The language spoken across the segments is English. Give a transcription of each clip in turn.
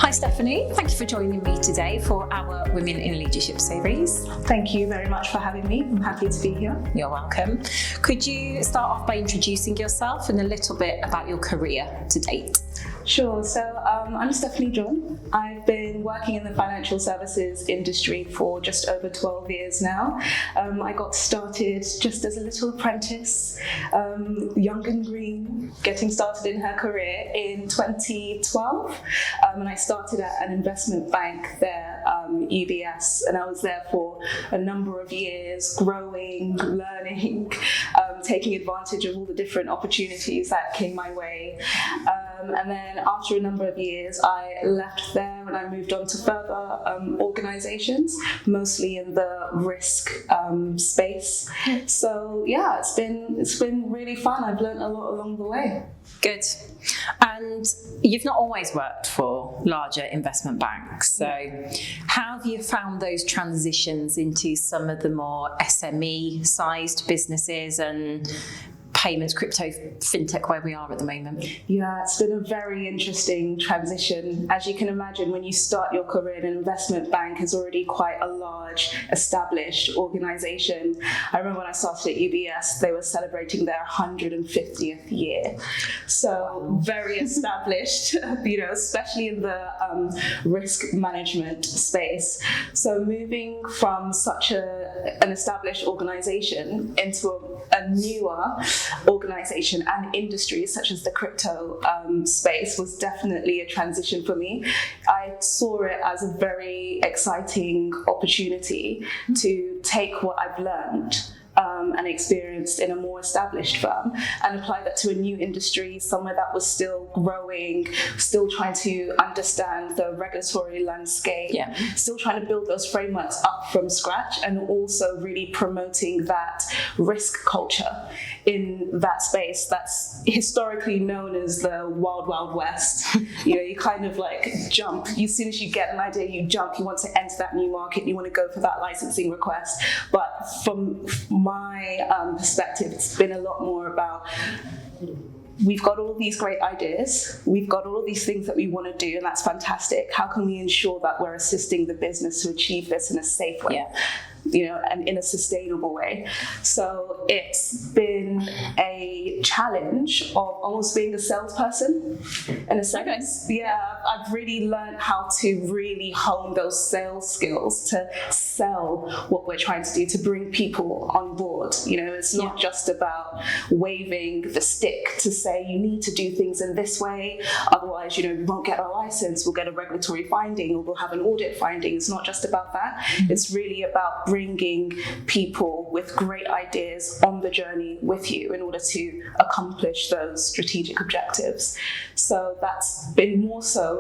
Hi Stephanie, thank you for joining me today for our Women in Leadership series. Thank you very much for having me. I'm happy to be here. You're welcome. Could you start off by introducing yourself and a little bit about your career to date? Sure. So I'm Stephanie John. I've been working in the financial services industry for just over 12 years now. I got started just as a little apprentice, young and green, getting started in her career in 2012. And I started at an investment bank there, UBS, and I was there for a number of years, growing, learning, taking advantage of all the different opportunities that came my way. And then after a number of years, I left there and I moved on to further organizations, mostly in the risk space. So yeah, it's been really fun. I've learned a lot along the way. Good. And you've not always worked for larger investment banks. So how have you found those transitions into some of the more SME-sized businesses and payments, crypto, fintech, where we are at the moment? Yeah, it's been a very interesting transition. As you can imagine, when you start your career in an investment bank, is already quite a large, established organization. I remember when I started at UBS, they were celebrating their 150th year. So very established, especially in the risk management space. So moving from such an established organization into a newer organization and industries such as the crypto space was definitely a transition for me. I saw it as a very exciting opportunity to take what I've learned and experienced in a more established firm and apply that to a new industry, somewhere that was still growing, still trying to understand the regulatory landscape, still trying to build those frameworks up from scratch, and also really promoting that risk culture in that space that's historically known as the wild, wild west. You kind of like jump. As soon as you get an idea, you jump. You want to enter that new market. You want to go for that licensing request. But from my perspective, it's been a lot more about, we've got all these great ideas, we've got all these things that we want to do, and that's fantastic. How can we ensure that we're assisting the business to achieve this in a safe way? And in a sustainable way. So it's been a challenge of almost being a salesperson in a sense. I've really learned how to really hone those sales skills to sell what we're trying to do, to bring people on board. It's not just about waving the stick to say you need to do things in this way, otherwise we won't get our license, we'll get a regulatory finding, or we'll have an audit finding. It's not just about that. It's really about bringing people with great ideas on the journey with you in order to accomplish those strategic objectives. So that's been more so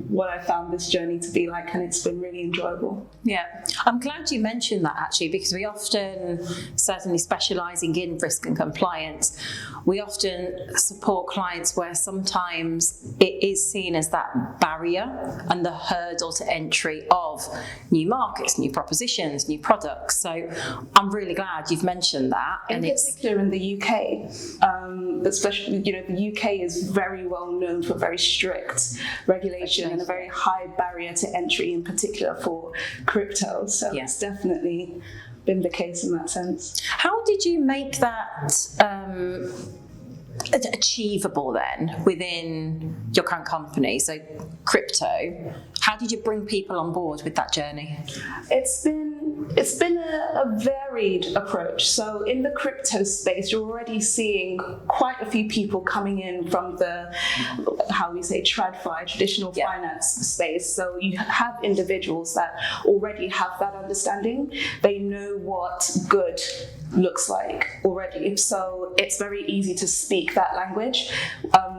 what I found this journey to be like, and it's been really enjoyable. Yeah, I'm glad you mentioned that actually, because we often, certainly specialising in risk and compliance, we often support clients where sometimes it is seen as that barrier and the hurdle to entry of new markets, new propositions, new products. So I'm really glad you've mentioned that. In particular in the UK, especially, the UK is very well known for very strict regulation and a very high barrier to entry, in particular for crypto. So it's definitely been the case in that sense. How did you make that achievable then within your current company? So crypto, how did you bring people on board with that journey? It's been a varied approach. So in the crypto space, you're already seeing quite a few people coming in from the, how we say, TradFi, traditional finance space. So you have individuals that already have that understanding. They know what good looks like already. So it's very easy to speak that language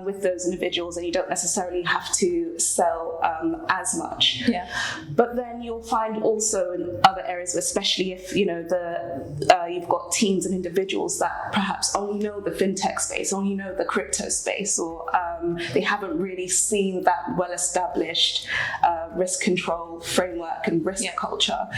with those individuals, and you don't necessarily have to sell as much. But then you'll find also in other areas, especially if you've got teams and individuals that perhaps only know the fintech space, only know the crypto space, or they haven't really seen that well-established risk control framework and risk culture.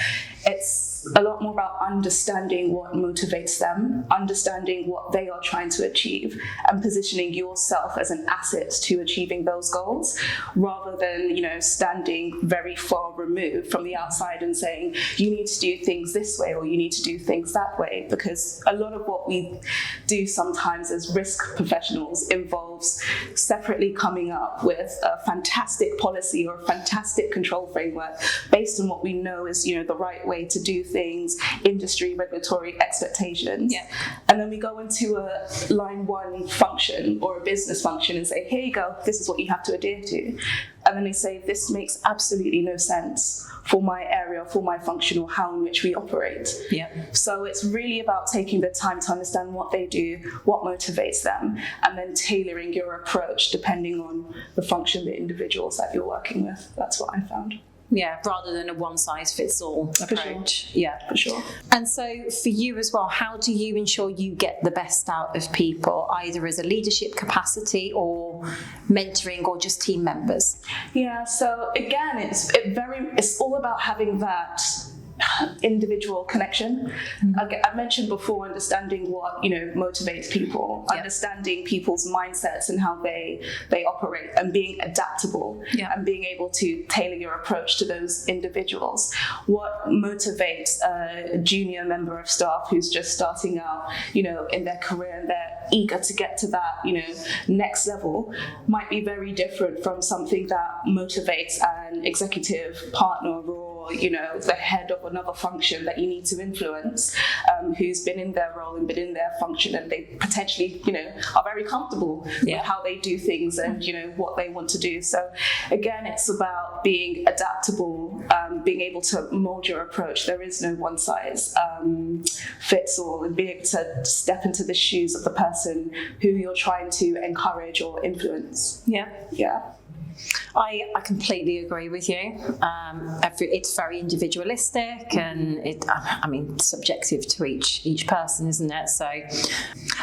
It's it's a lot more about understanding what motivates them, understanding what they are trying to achieve, and positioning yourself as an asset to achieving those goals, rather than, standing very far removed from the outside and saying, you need to do things this way or you need to do things that way. Because a lot of what we do sometimes as risk professionals involves separately coming up with a fantastic policy or a fantastic control framework based on what we know is, the right way to do things, industry, regulatory expectations. Yeah. And then we go into a line one function or a business function and say, here you go, this is what you have to adhere to. And then they say, this makes absolutely no sense for my area, for my function, or how in which we operate. Yeah. So it's really about taking the time to understand what they do, what motivates them, and then tailoring your approach depending on the function, the individuals that you're working with. That's what I found. Yeah, rather than a one-size-fits-all approach. Sure. Yeah, for sure. And so for you as well, how do you ensure you get the best out of people, either as a leadership capacity or mentoring or just team members? Yeah, so again, it's all about having that individual connection. I mentioned before understanding what motivates people, understanding people's mindsets and how they operate, and being adaptable, and being able to tailor your approach to those individuals. What motivates a junior member of staff who's just starting out, in their career, and they're eager to get to that, next level, might be very different from something that motivates an executive partner or the head of another function that you need to influence, who's been in their role and been in their function, and they potentially, are very comfortable with how they do things and, what they want to do. So again, it's about being adaptable, being able to mold your approach. There is no one size fits all, and being able to step into the shoes of the person who you're trying to encourage or influence. Yeah. I completely agree with you. It's very individualistic, and subjective to each person, isn't it? So,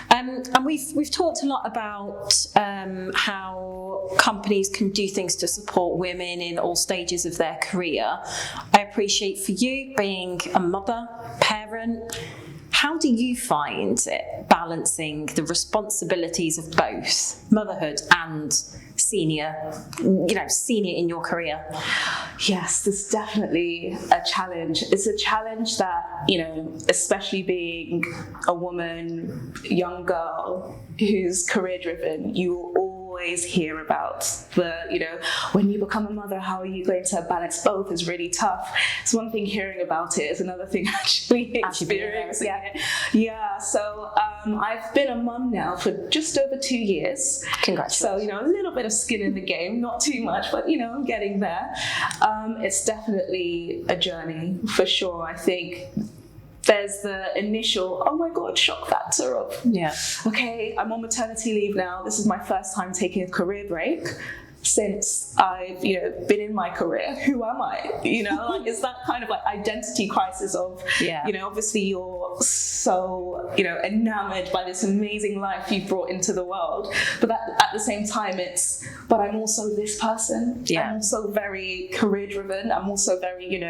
and we've talked a lot about how companies can do things to support women in all stages of their career. I appreciate for you being a mother, parent. How do you find it balancing the responsibilities of both motherhood and senior in your career? Yes, there's definitely a challenge. It's a challenge that, especially being a woman, young girl who's career driven, you will always hear about when you become a mother, how are you going to balance both is really tough. It's one thing hearing about it, it's another thing actually experiencing it. Yeah, so I've been a mum now for just over 2 years. Congratulations. So, a little bit of skin in the game, not too much, but, I'm getting there. It's definitely a journey, for sure. I think there's the initial, oh my God, shock factor of, okay, I'm on maternity leave now. This is my first time taking a career break since I've, been in my career. Who am I? It's that kind of identity crisis of, obviously you're so, enamored by this amazing life you've brought into the world. But that, at the same time, but I'm also this person. I'm also very career driven. I'm also very,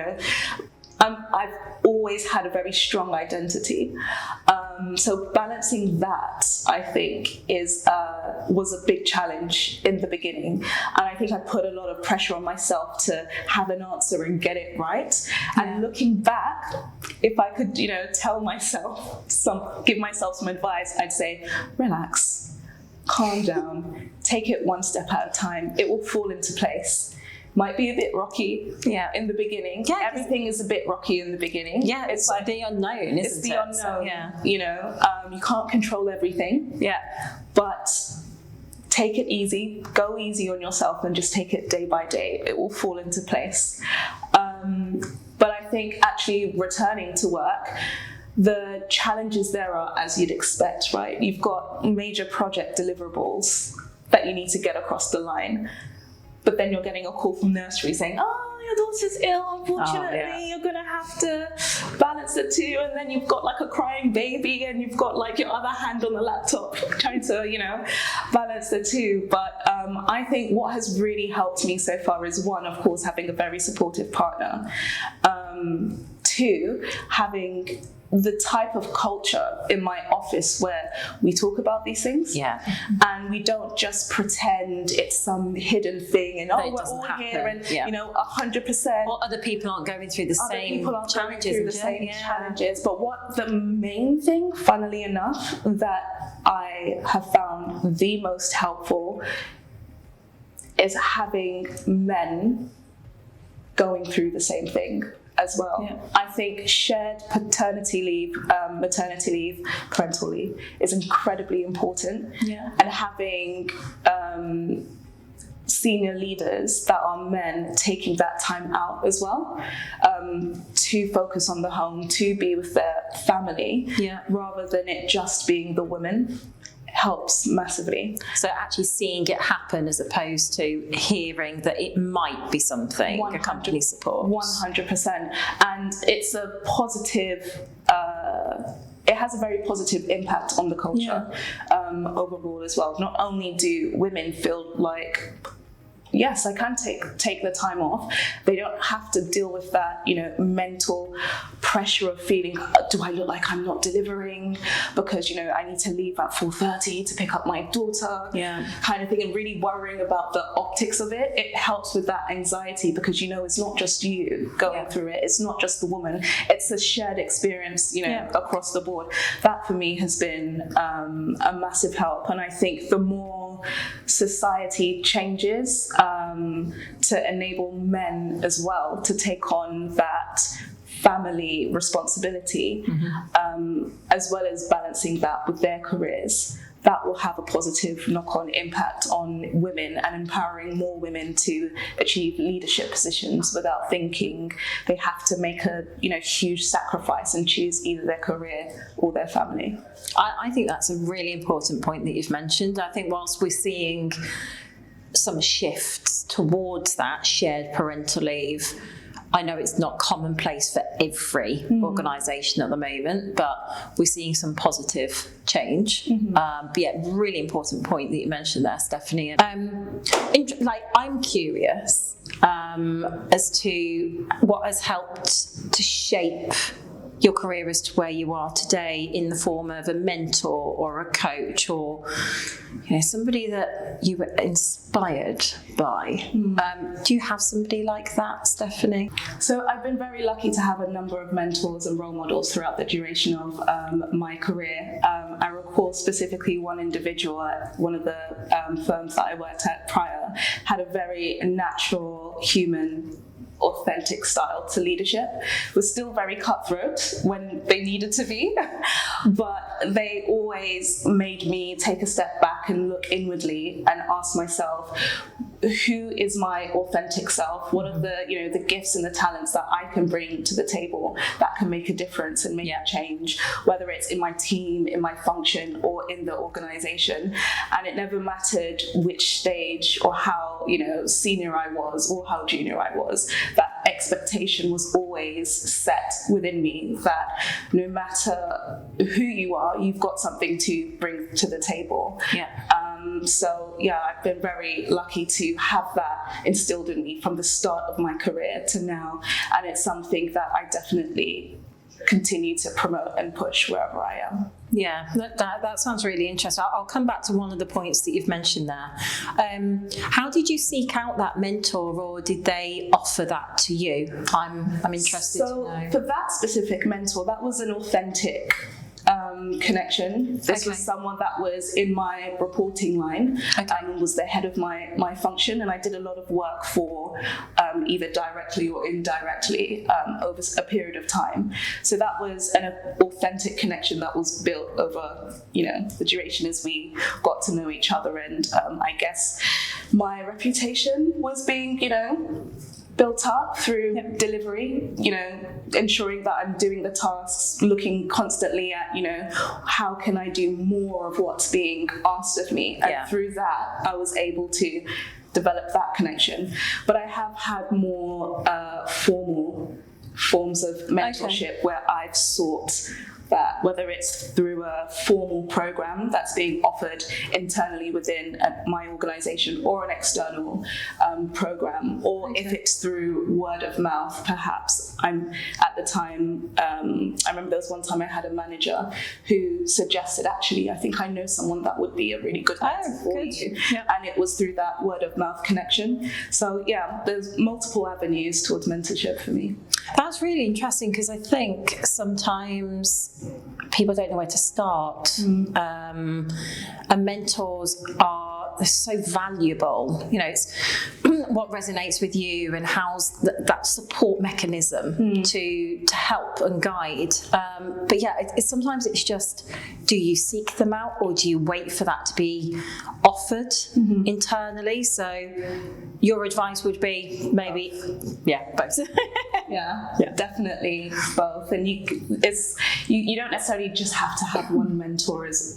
I've always had a very strong identity. So balancing that, I think, was a big challenge in the beginning. And I think I put a lot of pressure on myself to have an answer and get it right. And looking back, if I could, give myself some advice, I'd say, relax, calm down, take it one step at a time. It will fall into place. Might be a bit rocky in the beginning. Yeah, everything is a bit rocky in the beginning. Yeah, it's like the unknown, isn't it? It's the unknown. So, you can't control everything. Yeah. But take it easy, go easy on yourself, and just take it day by day. It will fall into place. But I think actually returning to work, the challenges there are as you'd expect, right? You've got major project deliverables that you need to get across the line. But then you're getting a call from nursery saying, oh, your daughter's ill, unfortunately, you're going to have to balance the two. And then you've got a crying baby, and you've got your other hand on the laptop trying to, balance the two. But I think what has really helped me so far is, one, of course, having a very supportive partner. two, having the type of culture in my office where we talk about these things, and we don't just pretend it's some hidden thing and we're all happen. Here and 100%. Or other people aren't going through the same challenges. But what the main thing, funnily enough, that I have found the most helpful is having men going through the same thing as well. I think shared paternity leave, maternity leave, parental leave is incredibly important. And having senior leaders that are men taking that time out as well, to focus on the home, to be with their family, rather than it just being the women, helps massively. So actually seeing it happen as opposed to hearing that it might be something a company supports. 100%. And it's a positive, it has a very positive impact on the culture overall as well. Not only do women feel like, yes, I can take the time off. They don't have to deal with that, mental pressure of feeling, do I look like I'm not delivering because, I need to leave at 4:30 to pick up my daughter, kind of thing, and really worrying about the optics of it. It helps with that anxiety because, it's not just you going through it. It's not just the woman. It's a shared experience, across the board. That for me has been a massive help. And I think the more society changes to enable men as well to take on that family responsibility, as well as balancing that with their careers, that will have a positive knock-on impact on women and empowering more women to achieve leadership positions without thinking they have to make a huge sacrifice and choose either their career or their family. I think that's a really important point that you've mentioned. I think whilst we're seeing some shifts towards that shared parental leave, I know it's not commonplace for every organisation at the moment, but we're seeing some positive change. But really important point that you mentioned there, Stephanie. I'm curious as to what has helped to shape your career as to where you are today in the form of a mentor or a coach or somebody that you were inspired by. Do you have somebody like that, Stephanie? So I've been very lucky to have a number of mentors and role models throughout the duration of my career. I recall specifically one individual at one of the firms that I worked at prior had a very natural, human, authentic style to leadership. Was still very cutthroat when they needed to be, but they always made me take a step back and look inwardly and ask myself, who is my authentic self? What are the gifts and the talents that I can bring to the table that can make a difference and make a change, whether it's in my team, in my function, or in the organization. And it never mattered which stage or how senior I was or how junior I was. That expectation was always set within me that no matter who you are, you've got something to bring to the table. So I've been very lucky to have that instilled in me from the start of my career to now, and it's something that I definitely continue to promote and push wherever I am. Yeah, that sounds really interesting. I'll come back to one of the points that you've mentioned there. How did you seek out that mentor, or did they offer that to you? I'm interested to know. So for that specific mentor, that was an authentic connection. This was someone that was in my reporting line and was the head of my function, and I did a lot of work for either directly or indirectly over a period of time. So that was an authentic connection that was built over the duration as we got to know each other, and I guess my reputation was being built up through delivery, ensuring that I'm doing the tasks, looking constantly at, how can I do more of what's being asked of me? And through that, I was able to develop that connection. But I have had more formal forms of mentorship where I've sought that, whether it's through a formal program that's being offered internally within my organization or an external program, or if it's through word of mouth, perhaps. I remember there was one time I had a manager who suggested, actually, I think I know someone that would be a really good mentor for you. Yeah. And it was through that word of mouth connection. So yeah, there's multiple avenues towards mentorship for me. That's really interesting, because I think sometimes people don't know where to start. And mentors are so valuable. You know, it's what resonates with you, and how's that support mechanism to help and guide. But yeah, sometimes it's just, do you seek them out, or do you wait for that to be offered internally? So your advice would be maybe, both. Yeah, definitely both. And you don't necessarily just have to have one mentor as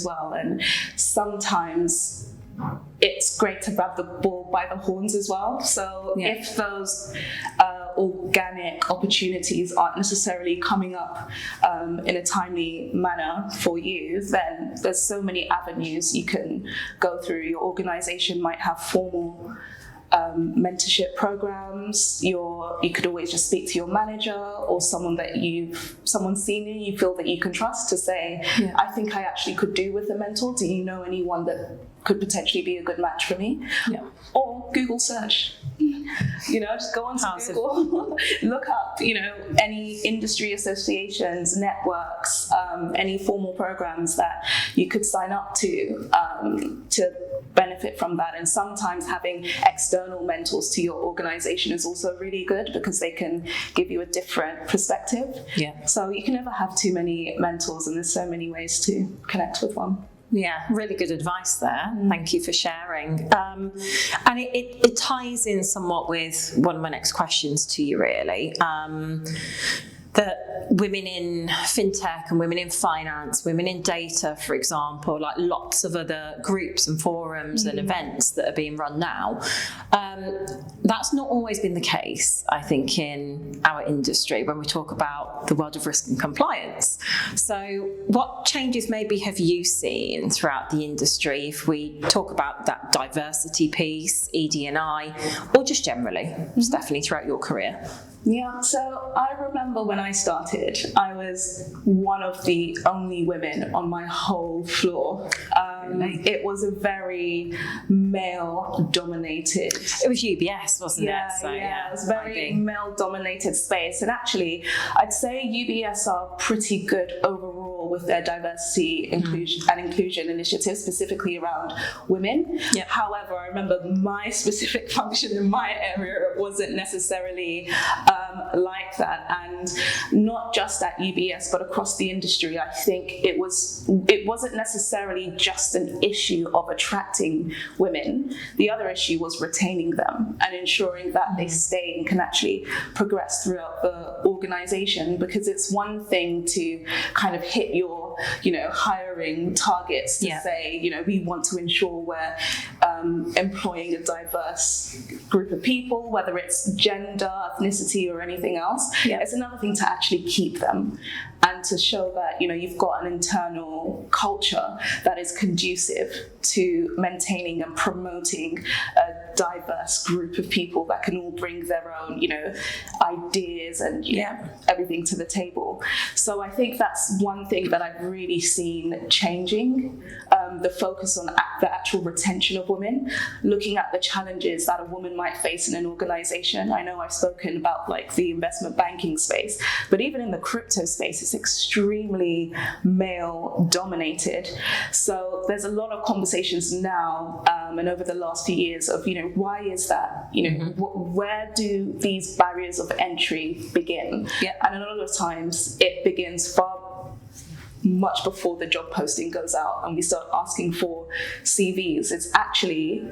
well. And sometimes it's great to grab the bull by the horns as well. So if those organic opportunities aren't necessarily coming up in a timely manner for you, then there's so many avenues you can go through. Your organization might have formal mentorship programs. You could always just speak to your manager or someone senior you feel that you can trust to say, I think I actually could do with a mentor. Do you know anyone that could potentially be a good match for me? Or Google search. Just go onto Google, look up, any industry associations, networks, any formal programs that you could sign up to benefit from that. And sometimes having external mentors to your organization is also really good, because they can give you a different perspective. So you can never have too many mentors, and there's so many ways to connect with one. Yeah, really good advice there. Thank you for sharing. And it ties in somewhat with one of my next questions to you, really. That women in fintech and women in finance, women in data, for example, like lots of other groups and forums and events that are being run now, that's not always been the case, I think, in our industry when we talk about the world of risk and compliance. So what changes maybe have you seen throughout the industry, if we talk about that diversity piece, ED&I, or just generally, Stephanie, throughout your career? Yeah, so I remember when I started, I was one of the only women on my whole floor. It was a very male-dominated... It was UBS, wasn't it? So, it was a very male-dominated space. And actually, I'd say UBS are pretty good overall with their diversity inclusion initiatives, specifically around women. However, I remember my specific function in my area wasn't necessarily like that, and not just at UBS but across the industry. I think it wasn't necessarily just an issue of attracting women. The other issue was retaining them and ensuring that they stay and can actually progress throughout the organization, because it's one thing to kind of hit your hiring targets to say, we want to ensure we're employing a diverse group of people, whether it's gender, ethnicity, or anything else. It's another thing to actually keep them and to show that you've got an internal culture that is conducive to maintaining and promoting a diverse group of people that can all bring their own ideas and everything to the table. So I think that's one thing that I've really seen changing, the focus on the actual retention of women, looking at the challenges that a woman might face in an organization. I know I've spoken about the investment banking space, but even in the crypto space, it's extremely male dominated. So there's a lot of conversations now and over the last few years of why is that, where do these barriers of entry begin? And a lot of times it begins much before the job posting goes out and we start asking for CVs. It's actually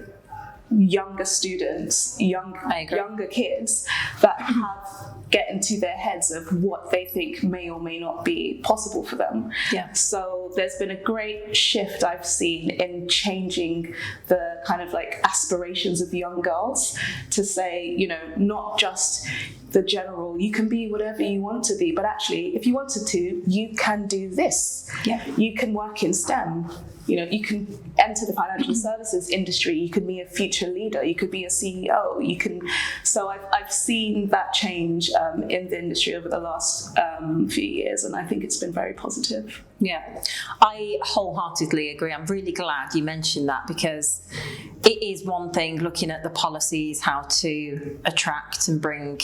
younger students, younger kids that have get into their heads of what they think may or may not be possible for them. Yeah. So there's been a great shift I've seen in changing the kind of like aspirations of young girls to say, you know, not just the general, you can be whatever you want to be, but actually, if you wanted to, you can do this. Yeah. You can work in STEM. You know, you can enter the financial services industry. You could be a future leader. You could be a CEO. You can. So I've seen that change in the industry over the last few years, and I think it's been very positive. Yeah, I wholeheartedly agree. I'm really glad you mentioned that, because it is one thing looking at the policies, how to attract and bring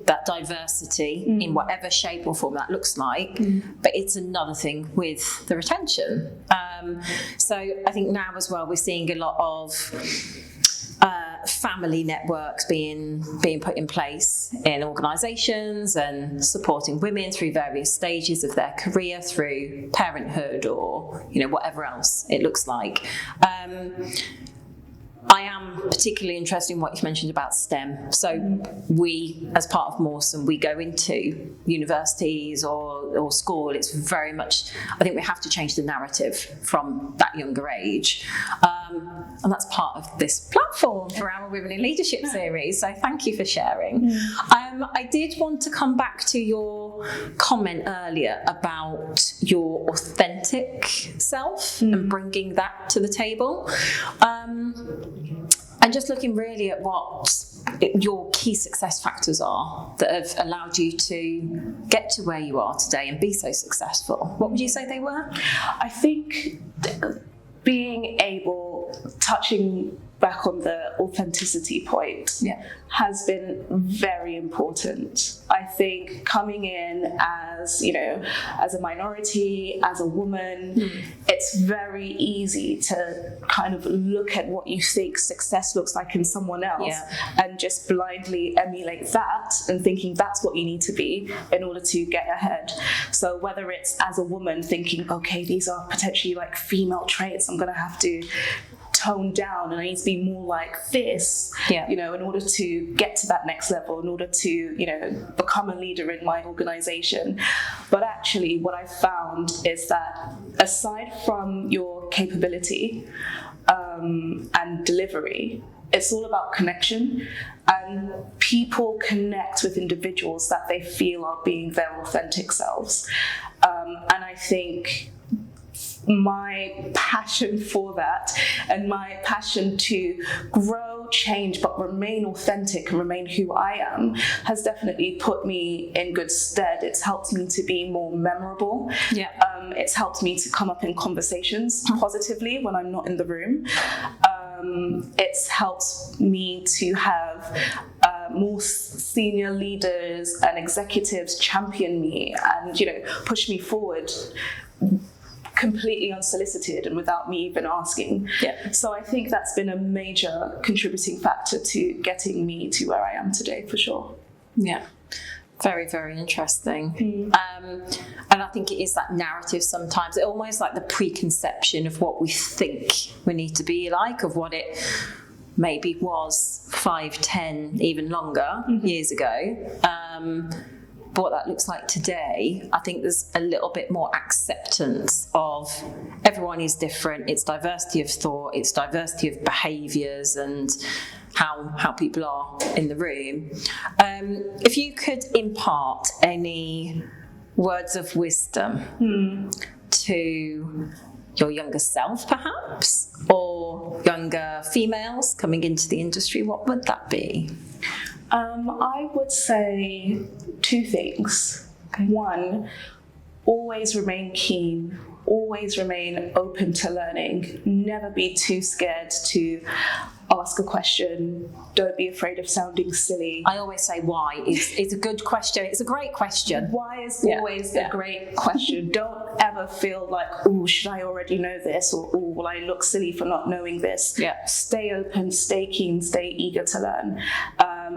that diversity in whatever shape or form that looks like, but it's another thing with the retention. So I think now as well we're seeing a lot of family networks being put in place in organisations and supporting women through various stages of their career, through parenthood or, you know, whatever else it looks like. I am particularly interested in what you mentioned about STEM. So we, as part of Mawson, we go into universities or school. It's very much, I think we have to change the narrative from that younger age. And that's part of this platform for our Women in Leadership series. So thank you for sharing. I did want to come back to your comment earlier about your authentic self and bringing that to the table. And just looking really at what your key success factors are that have allowed you to get to where you are today and be so successful. What would you say they were? I think being able, touching back on the authenticity point, has been very important. I think coming in as, you know, as a minority, as a woman, it's very easy to kind of look at what you think success looks like in someone else and just blindly emulate that and thinking that's what you need to be in order to get ahead. So whether it's as a woman thinking, okay, these are potentially like female traits I'm going to have to tone down and I need to be more like this, you know, in order to get to that next level, in order to, you know, become a leader in my organization. But actually what I found is that aside from your capability and delivery, it's all about connection, and people connect with individuals that they feel are being their authentic selves. And I think my passion for that and my passion to grow, change, but remain authentic and remain who I am has definitely put me in good stead. It's helped me to be more memorable. It's helped me to come up in conversations positively when I'm not in the room. It's helped me to have more senior leaders and executives champion me and, you know, push me forward completely unsolicited and without me even asking. So I think that's been a major contributing factor to getting me to where I am today, for sure. Very, very interesting. And I think it is that narrative sometimes, almost like the preconception of what we think we need to be like, of what it maybe was 5, 10, even longer years ago. But what that looks like today, I think there's a little bit more acceptance of everyone is different. It's diversity of thought, it's diversity of behaviours and how people are in the room. If you could impart any words of wisdom to your younger self, perhaps, or younger females coming into the industry, what would that be? I would say 2 things. One, always remain keen, always remain open to learning, never be too scared to ask a question, don't be afraid of sounding silly. I always say why. It's a good question, it's a great question. Why is always a great question. Don't ever feel like, oh, should I already know this, or oh, will I look silly for not knowing this? Stay open, stay keen, stay eager to learn,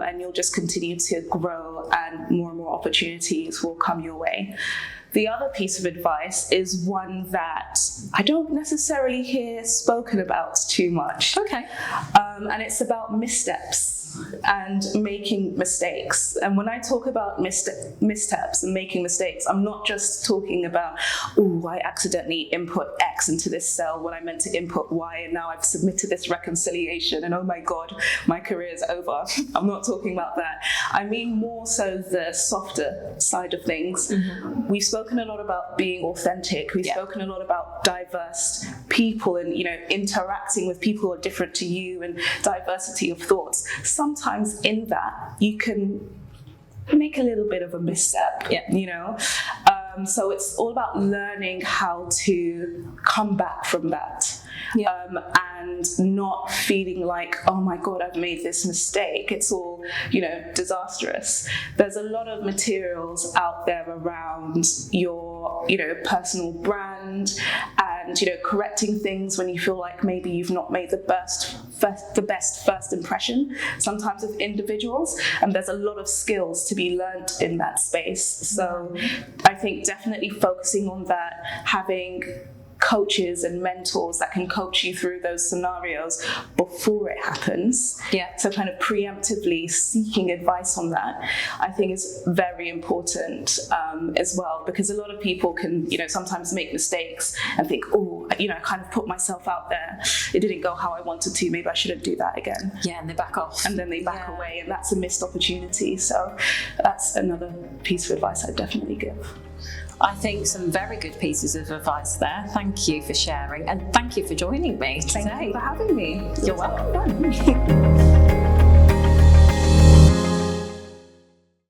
and you'll just continue to grow and more and more opportunities will come your way. The other piece of advice is one that I don't necessarily hear spoken about too much. And it's about missteps. and making mistakes. And when I talk about missteps and making mistakes, I'm not just talking about, oh, I accidentally input X into this cell when I meant to input Y, and now I've submitted this reconciliation, and oh my God, my career is over. I'm not talking about that. I mean more so the softer side of things. We've spoken a lot about being authentic. We've spoken a lot about diverse people and, you know, interacting with people who are different to you and diversity of thoughts. Sometimes in that, you can make a little bit of a misstep, you know? So it's all about learning how to come back from that. And not feeling like, oh my God, I've made this mistake. It's all, you know, disastrous. There's a lot of materials out there around your, you know, personal brand and, you know, correcting things when you feel like maybe you've not made the best first impression, sometimes with individuals. And there's a lot of skills to be learned in that space. So I think definitely focusing on that, having coaches and mentors that can coach you through those scenarios before it happens. So kind of preemptively seeking advice on that, I think is very important as well, because a lot of people can, you know, sometimes make mistakes and think, oh, you know, I kind of put myself out there. It didn't go how I wanted to. Maybe I shouldn't do that again. And they back off. And then they back away, and that's a missed opportunity. So that's another piece of advice I'd definitely give. I think some very good pieces of advice there. Thank you for sharing, and thank you for joining me today. Thank you for having me. You're welcome.